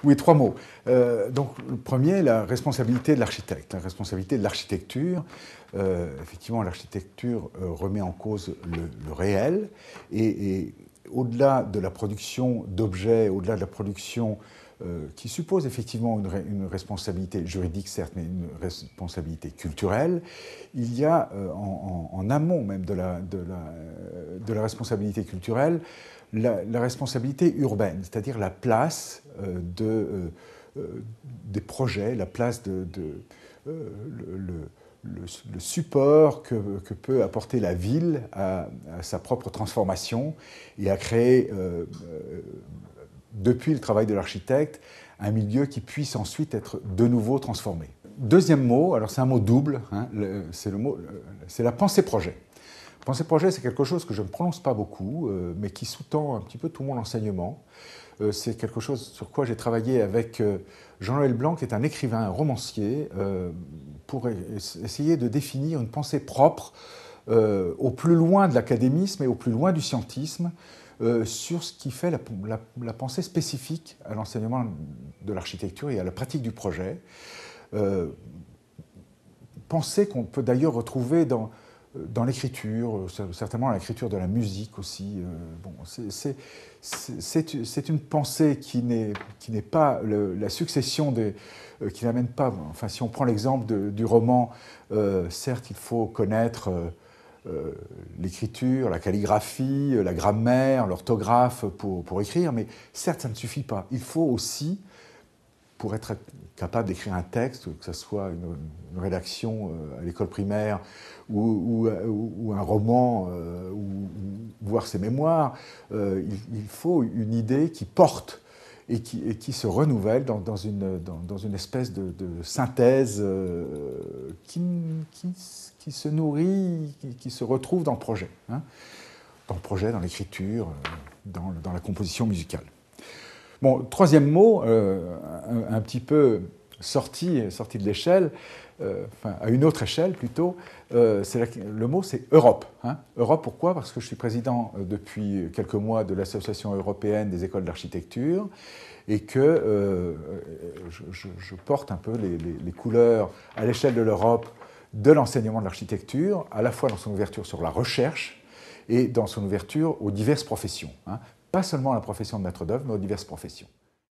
Oui, trois mots. Donc, le premier, la responsabilité de l'architecte, la responsabilité de l'architecture. Effectivement, l'architecture remet en cause le réel et au-delà de la production d'objets, au-delà de la production qui suppose effectivement une responsabilité juridique, certes, mais une responsabilité culturelle, il y a en amont même de la responsabilité culturelle la responsabilité urbaine, c'est-à-dire la place des projets, la place le support que peut apporter la ville à sa propre transformation et à créer, depuis le travail de l'architecte, un milieu qui puisse ensuite être de nouveau transformé. Deuxième mot, alors c'est un mot double, hein, c'est la pensée-projet. Pensée-projet, c'est quelque chose que je ne prononce pas beaucoup, mais qui sous-tend un petit peu tout mon enseignement. C'est quelque chose sur quoi j'ai travaillé avec Jean-Noël Blanc, qui est un écrivain, un romancier, pour essayer de définir une pensée propre au plus loin de l'académisme et au plus loin du scientisme, sur ce qui fait la pensée spécifique à l'enseignement de l'architecture et à la pratique du projet. Pensée qu'on peut d'ailleurs retrouver dans l'écriture, certainement l'écriture de la musique aussi. Bon, c'est une pensée qui n'est pas la succession qui n'amène pas. Enfin, si on prend l'exemple du roman, certes, il faut connaître l'écriture, la calligraphie, la grammaire, l'orthographe pour écrire, mais certes, ça ne suffit pas. Il faut aussi, pour être capable d'écrire un texte, que ce soit une rédaction à l'école primaire ou un roman, ou voir ses mémoires, il faut une idée qui porte et qui se renouvelle dans une espèce de synthèse qui se nourrit, qui se retrouve dans le projet, hein, dans le projet, dans l'écriture, dans la composition musicale. Bon, troisième mot, un petit peu sorti de l'échelle, enfin à une autre échelle plutôt, le mot c'est Europe. Hein. Europe, pourquoi? Parce que je suis président depuis quelques mois de l'Association européenne des écoles d'architecture et que je porte un peu les couleurs à l'échelle de l'Europe de l'enseignement de l'architecture, à la fois dans son ouverture sur la recherche et dans son ouverture aux diverses professions. Hein. Pas seulement à la profession de maître d'œuvre, mais aux diverses professions.